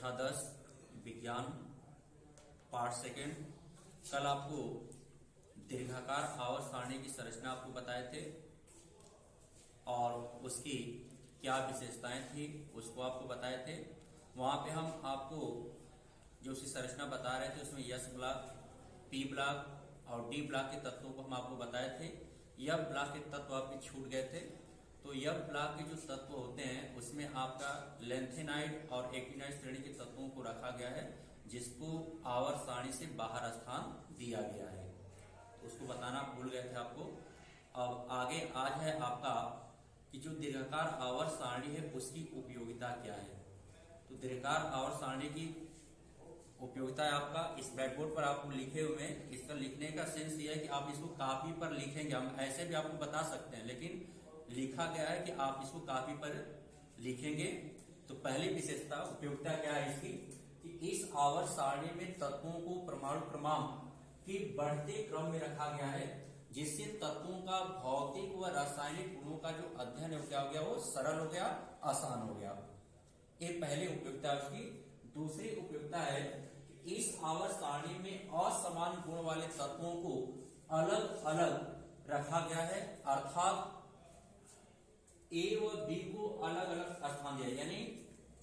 कक्षा 10 विज्ञान part second. कल आपको दीर्घाकार आवर्त सारणी की संरचना आपको बताए थे और उसकी क्या विशेषताएं थी उसको आपको बताए थे। वहां पे हम आपको जो उसकी संरचना बता रहे थे उसमें यस ब्लॉक, पी ब्लॉक और डी ब्लॉक के तत्वों को हम आपको बताए थे। यह ब्लॉक के तत्व आपके छूट गए थे। तो यह ब्लॉक के जो तत्व होते हैं उसमें आपका लेंथेनाइड और एक्टिनाइड श्रेणी के तत्वों को रखा गया है, जिसको आवर्त सारणी से बाहर स्थान दिया गया है। तो उसको बताना भूल गए थे आपको। अब आगे आज है आपका कि जो दीर्घाकार आवर्त सारणी है उसकी उपयोगिता क्या है। तो दीर्घाकार आवर्त सारणी की उपयोगिता है आपका इस ब्लैक बोर्ड पर आपको लिखे हुए हैं। इसका लिखने का सेंस ये है कि आप इसको कॉपी पर लिखेंगे। हम ऐसे भी आपको बता सकते हैं, लेकिन लिखा गया है कि आप इसको कॉपी पर लिखेंगे। तो पहली विशेषता उपयोगिता क्या है इसकी कि इस आवर्त सारणी में तत्वों को परमाणु क्रमांक के बढ़ते क्रम में रखा गया है, जिससे तत्वों का भौतिक व रासायनिक गुणों का जो अध्ययन है क्या हो गया, वो सरल हो गया, आसान हो गया। ये पहली उपयोगिता है उसकी। दूसरी उपयोगिता है कि इस आवर्त सारणी में असमान गुण वाले तत्वों को अलग अलग रखा गया है, अर्थात ए व बी को अलग अलग स्थान दिया, यानी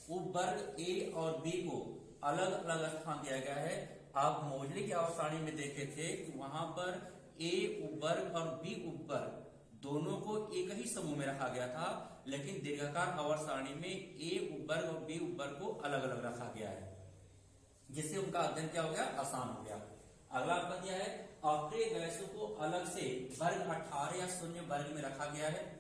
उपवर्ग ए और बी को अलग अलग स्थान दिया गया है। आप मोजले की आवर्त सारणी में देखे थे कि वहां पर ए उपवर्ग और बी उपवर्ग दोनों को एक ही समूह में रखा गया था, लेकिन दीर्घाकार आवर्त सारणी में ए उपवर्ग और बी उपवर्ग को अलग अलग रखा गया है, जिससे उनका अध्ययन क्या हो गया, आसान हो गया। अगला पद यह है अक्रिय गैसों को अलग से वर्ग 18 या शून्य वर्ग में रखा गया है।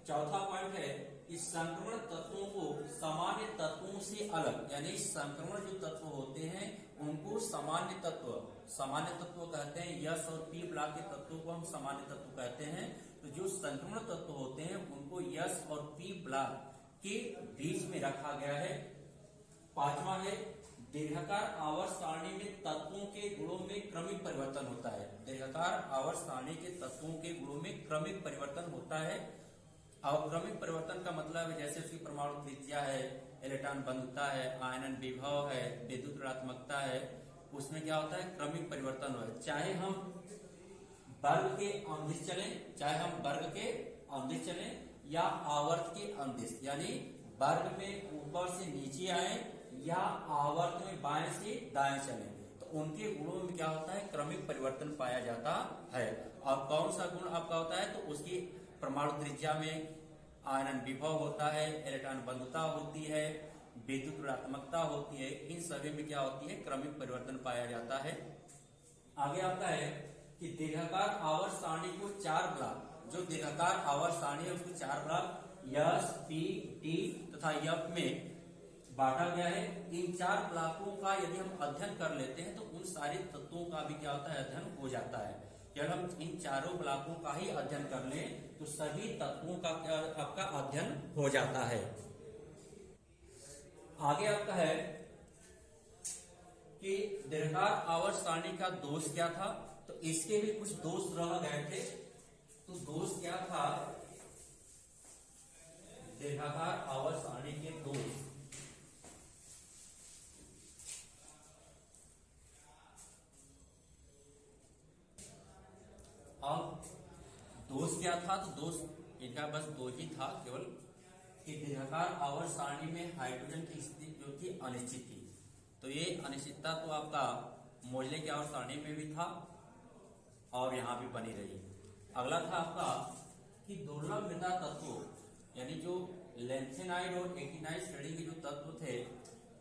चौथा पॉइंट है कि संक्रमण तत्वों को सामान्य तत्वों से अलग, यानी संक्रमण जो तत्व होते हैं उनको सामान्य तत्व कहते हैं। यस और पी ब्लॉक के तत्वों को हम सामान्य तत्व कहते हैं। तो जो संक्रमण तत्व होते हैं उनको यस और पी ब्लॉक के बीच में रखा गया है। पांचवा है दीर्घाकार आवर्त सारणी में तत्वों के गुणों में क्रमिक परिवर्तन होता है। दीर्घाकार आवर्त सारणी के तत्वों के गुणों में क्रमिक परिवर्तन होता है। और क्रमिक परिवर्तन का मतलब है जैसे उसकी परमाणु त्रिज्या है, इलेक्ट्रॉन बंधुता है, आयनन विभव है, विद्युत ऋणात्मकता है, उसमें क्या होता है, क्रमिक परिवर्तन हो। चाहे हम वर्ग के अंदिश चलें या आवर्त के अंदिश, यानी वर्ग में ऊपर से नीचे आए या आवर्त में बाएं से दाएं चले, तो उनके गुणों में क्या होता है, क्रमिक परिवर्तन पाया जाता है। और कौन सा गुण आपका होता है, तो उसकी परमाणु त्रिज्या में आयनन विभव होता है, इलेक्ट्रॉन बंधुता होती है, विद्युत ऋणात्मकता होती है। इन सभी में क्या होती है, क्रमिक परिवर्तन पाया जाता है। आगे आता है कि दीर्घाकार आवर्त सारणी को 4 ब्लॉक, जो दीर्घाकार आवर्त सारणी है उसको 4 ब्लॉक यस, पी, टी तथा एफ में बांटा गया है। इन 4 ब्लॉकों का यदि हम अध्ययन कर लेते हैं तो उन सारे तत्वों का भी क्या होता है, अध्ययन हो जाता है। जब हम इन चारों ब्लॉकों का ही अध्ययन कर लें तो सभी तत्वों का आपका अध्ययन हो जाता है। आगे आपका है कि दीर्घाकार आवर्त सारणी का दोष क्या था, तो इसके भी कुछ दोष रह गए थे। तो दोष क्या था, दीर्घाकार आवर्त सारणी के दोष। अब दोष क्या था, तो दोष इनका बस दो ही था केवल कि दीर्घाकार आवर्त सारणी में हाइड्रोजन की स्थिति जो थी अनिश्चित थी। तो ये अनिश्चितता तो आपका मोजले की आवर्त सारणी में भी था और यहां भी बनी रही। अगला था आपका कि दुर्लभ मृदा तत्वों, यानी जो लेंथेनाइड और एक्टिनाइड श्रेणी के जो तत्व थे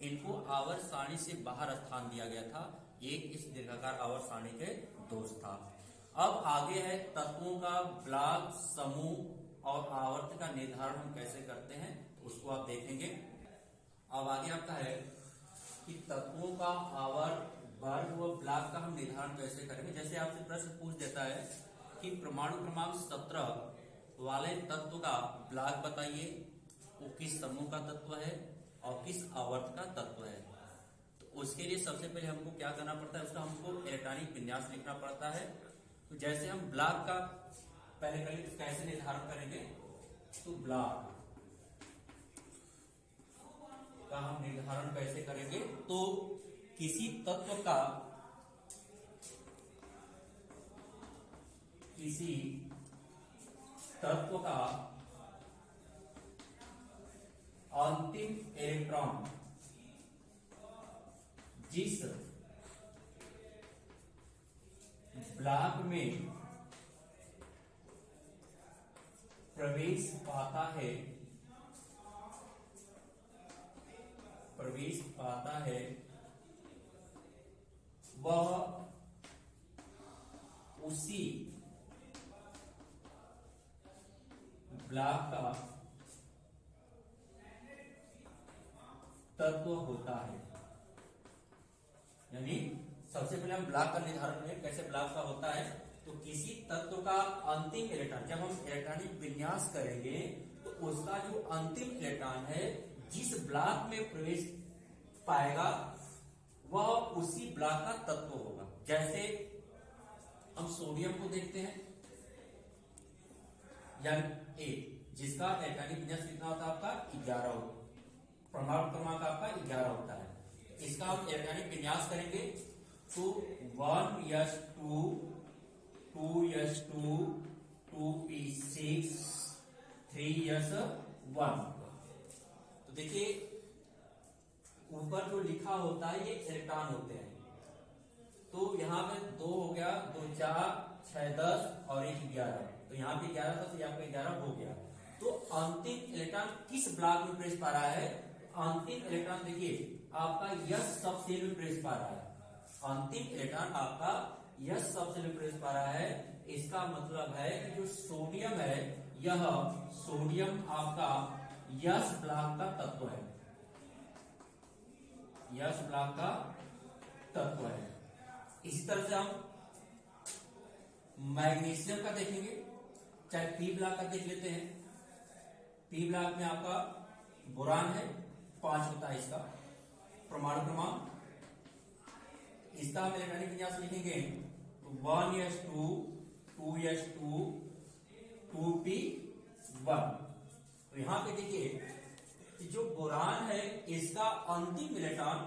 इनको आवर्त सारणी से बाहर स्थान दिया गया था। ये इस दीर्घाकार आवर्त सारणी के दोष था। अब आगे है तत्वों का ब्लॉक, समूह और आवर्त का निर्धारण हम कैसे करते हैं, तो उसको आप देखेंगे। अब आगे आपका है कि तत्वों का आवर्त, वर्ग व ब्लॉक का हम निर्धारण कैसे करेंगे। जैसे आपसे प्रश्न पूछ देता है कि परमाणु क्रमांक 17 वाले तत्व का ब्लॉक बताइए, वो किस समूह का तत्व है और किस आवर्त का तत्व है। तो उसके लिए सबसे पहले हमको क्या करना पड़ता है, उसका हमको इलेक्ट्रॉनिक विन्यास लिखना पड़ता है। तो जैसे हम ब्लॉक का पहले कैसे निर्धारण करेंगे, तो ब्लॉक का हम निर्धारण कैसे करेंगे? तो किसी तत्व का अंतिम इलेक्ट्रॉन जिस ब्लॉक में प्रवेश पाता है वह उसी ब्लॉक का तत्व होता है। यानी सबसे पहले हम ब्लॉक का निर्धारण करें कैसे ब्लॉक का होता है। तो किसी तत्व का अंतिम इलेक्ट्रॉन, जब हम इलेक्ट्रॉनिक विन्यास करेंगे तो उसका जो अंतिम इलेक्ट्रॉन है जिस ब्लॉक में प्रवेश पाएगा वह उसी ब्लॉक का तत्व होगा। जैसे हम सोडियम को देखते हैं, यानी ए जिसका इलेक्ट्रॉनिक विन्यास कितना होता है आपका 11, परमाणु क्रमांक आपका 11 होता है। इसका हम इलेक्ट्रॉनिक विन्यास करेंगे तो 1s2 2s2 2p6 3s1। तो देखिए ऊपर जो लिखा होता है ये इलेक्ट्रॉन होते हैं। तो यहाँ पे 2 हो गया, 2 4 6 10 और 1 11। तो यहाँ पे 11 था तो यहाँ पे 11 हो गया। तो अंतिम इलेक्ट्रॉन किस ब्लॉक में प्रवेश पा रहा है? अंतिम इलेक्ट्रॉन देखिए आपका यस सब सेल में प्रवेश पा रहा है। अंतिम इलेक्ट्रॉन आपका यस सब सेल में प्रवेश पा रहा है। इसका मतलब है कि जो सोडियम है यह सोडियम आपका यस ब्लॉक का तत्व है, यस ब्लॉक का तत्व है। इसी तरह से हम मैग्नीशियम का देखेंगे, चाहे पी ब्लॉक का देख लेते हैं। पी ब्लॉक में आपका बोरान है, 5 होता है इसका परमाणु क्रमांक। इसका हम इलेक्ट्रॉनिक विन्यास लिखेंगे तो 1s2 2s2 2p1। तो यहां पे देखिए कि जो बोरान है इसका अंतिम इलेक्ट्रॉन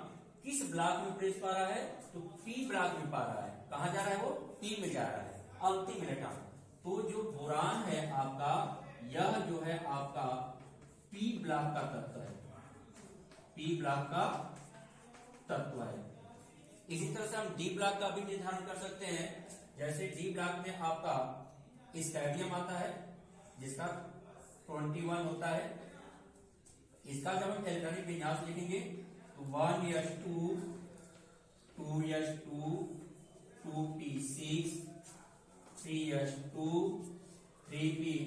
किस ब्लॉक में प्रवेश पा रहा है? तो पी ब्लॉक में पा रहा है। कहां जा रहा है? वो पी में जा रहा है अंतिम इलेक्ट्रॉन। तो जो बोरान है आपका यह जो है आपका पी ब्लॉक का तत्व है, पी ब्लॉक का तत्व है। इसी तरह से हम डी ब्लॉक का भी निर्धारण कर सकते हैं। जैसे डी ब्लॉक में आपका स्कैंडियम आता है जिसका 21 होता है। इसका जब हम इलेक्ट्रॉनिक विन्यास लिखेंगे तो 1s2 2s2 2p6 3s2 3p6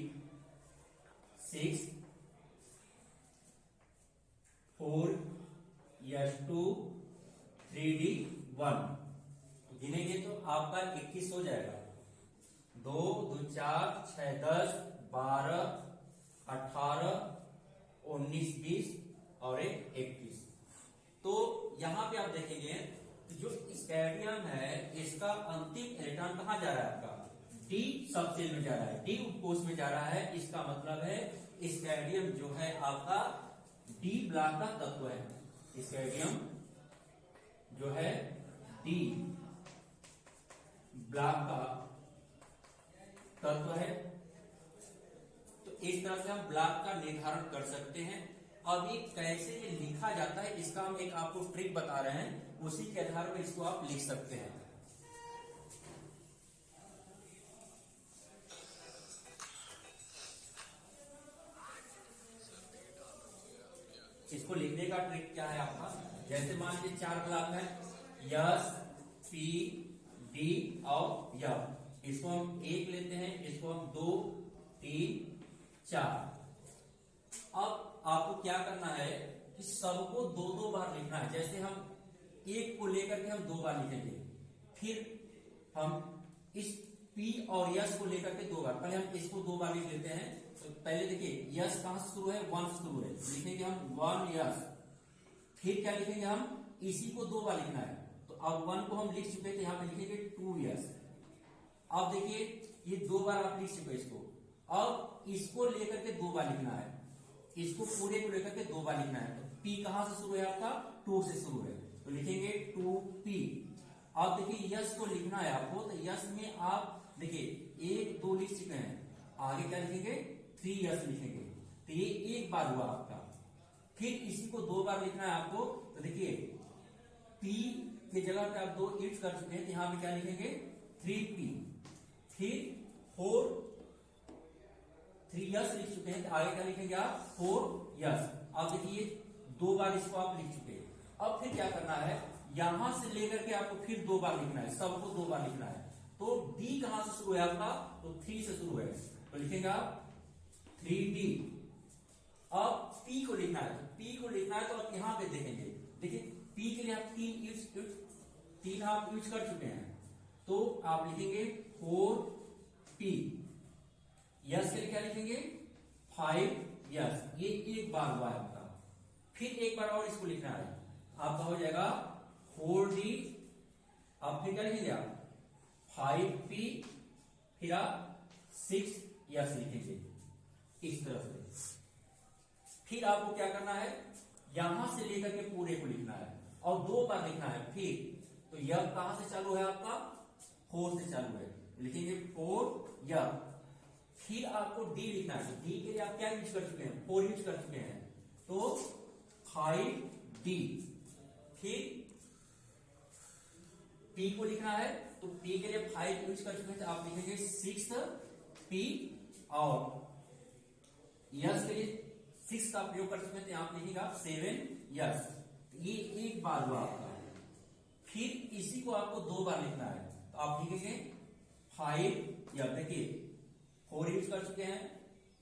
4s2 3d1। गिनेंगे तो आपका 21 हो जाएगा। 2 2 4 6 10 12 18 19 20 और 21। तो यहां पे आप देखेंगे जो स्कैंडियम है इसका अंतिम इलेक्ट्रॉन कहां जा रहा है? आपका डी सबसेल में जा रहा है, डी उपकोष में जा रहा है। इसका मतलब है स्कैंडियम जो है आपका डी ब्लॉक का तत्व है। स्कैंडियम जो है डी ब्लॉक का तत्व है। तो इस तरह से हम ब्लॉक का निर्धारण कर सकते हैं। अब ये कैसे ये लिखा जाता है इसका हम एक आपको ट्रिक बता रहे हैं, उसी के आधार पर इसको आप लिख सकते हैं। इसको लिखने का ट्रिक क्या है आपका? जैसे मान लीजिए 4 ब्लॉक है, यस पी डी और यफ। इसको हम 1 लेते हैं, इसको हम 2 3 4। अब आपको क्या करना है कि सबको 2-2 बार लिखना है। जैसे हम 1 को लेकर के हम 2 बार लिखेंगे, फिर हम इस P और यस को लेकर के 2 बार, पहले हम इसको 2 बार लिख लेते हैं। तो पहले देखिए यस कहां से शुरू है? 1 से शुरू है, लिखेंगे हम 1 यस। फिर क्या लिखेंगे? हम इसी को 2 बार लिखना है। तो अब 1 को हम लिख चुके थे, यहां पे लिखेंगे 2 यस। अब देखिए ये 2 बार आप लिख चुके इसको। अब इसको लेकर के 2 बार लिखना है, इसको पूरे को लेकर के 2 बार लिखना है। तो P कहां से शुरू है आपका 2 से शुरू है, तो लिखेंगे 2P। अब देखिए यस को लिखना है आपको, तो यस में आप देखिए 1 2 लिख चुके हैं, आगे क्या लिखेंगे 3 यस लिखेंगे, तो ये एक बार हुआ आपका। फिर इसी को 2 बार लिखना है आपको, तो देखिए P की जगह पे आप 2 इट्स कर चुके हैं, तो यहां पे क्या लिखेंगे 3P। फिर 3 यस लिख चुके हैं, तो आगे क्या लिखेंगे आप 4 यस। अब देखिए 2 बार इसको आप लिख चुके हैं। अब फिर क्या करना है, यहां से लेकर के आपको फिर 2 बार लिखना है, सबको 2 बार लिखना है। तो D कहां से शुरू है आपका, तो 3 से शुरू है, तो लिखेंगे आप 3D। अब P को लिखना है, तो P को लिखना है तो आप यहां पे देखेंगे, देखिए P के लिए आप 3 आप यूज कर चुके हैं, तो आप लिखेंगे 4P। यस के लिए क्या लिखेंगे 5 यस, ये एक बार हुआ है आपका। फिर एक बार और इसको लिखना है, आपका हो जाएगा 4D। अब फिर क्या लिखेंगे आप 5P, फिर आप 6 यस लिखेंगे इस तरह से। फिर आपको क्या करना है, यहां से लेकर के पूरे को लिखना है और 2 बार लिखना है। फिर तो यह कहां से चालू है आपका 4 से चालू है, लिखेंगे 4 यह। फिर आपको D लिखना है, तो D के लिए आप क्या यूज कर चुके हैं 4 यूज कर चुके हैं, तो 5D। फिर P को लिखना है, तो P के लिए 5 यूज कर चुके हैं, तो आप लिखेंगे 6P। और यस के लिए 6 का प्रयोग कर चुके हैं, तो यहां पर लिखिएगा 7 यस। ये एक बार हुआ आपका। फिर इसी को आपको 2 बार लिखना है, तो आप लिखेंगे 5 या देखिए 4 यूज कर चुके हैं,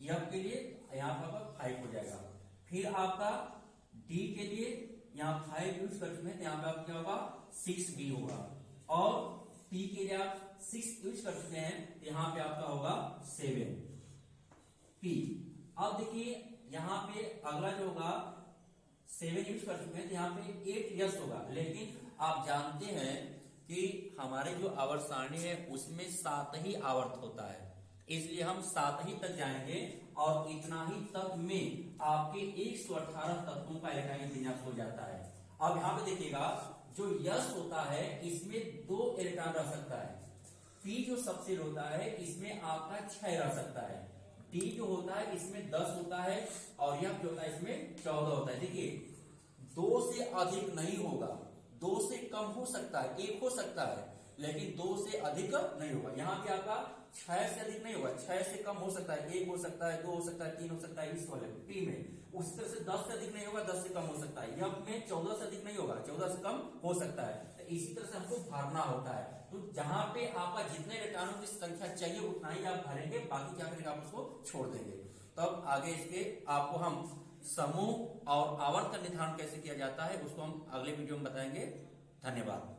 यह के लिए यहां पर 5 हो जाएगा। फिर आपका D के लिए यहां 5 यूज कर चुके हैं, तो यहां पर आपका क्या होगा 6D होगा। और P के लिए आप 6 यूज कर चुके हैं, तो यहां पे आपका होगा 7P। अब देखिए यहां पे अगला जो होगा 7 यूज कर चुके हैं, तो यहां पे 8 यस होगा। लेकिन आप जानते हैं कि हमारे जो आवर्त सारणी है उसमें 7 ही आवर्त होता है, इसलिए हम 7 ही तक जाएंगे और इतना ही तक में आपके 118 तत्वों का इलेक्ट्रॉनिक विन्यास हो जाता है। अब यहां पे देखिएगा जो यस होता है इसमें 2 इलेक्ट्रॉन रह सकता है, P जो सबसेल होता है इसमें आपका 6 रह सकता है, D जो होता है इसमें 10 होता है, और यह जो होता है इसमें 14 होता है। देखिए 2 से अधिक नहीं होगा, 2 से कम हो सकता है, 1 हो सकता है, लेकिन 2 से अधिक नहीं होगा। यहाँ पे आपका 6 से अधिक नहीं होगा, 6 से कम हो सकता है, 1 हो सकता है, 2 हो सकता है, 3 हो सकता है, इस वाले P में। उसी तरह से 10 से अधिक नहीं होगा, 10 से कम हो सकता है। यह में 14 से अधिक नहीं होगा, 14 से कम हो सकता है। तो इसी तरह से हमको भरना होता है। तो जहां पे आपका जितने इलेक्ट्रॉनों की संख्या चाहिए उतना ही आप भरेंगे, बाकी क्या करेंगे आप उसको छोड़ देंगे। तब आगे इसके आपको हम समूह और आवर्त का निर्धारण कैसे किया जाता है उसको हम अगले वीडियो में बताएंगे। धन्यवाद।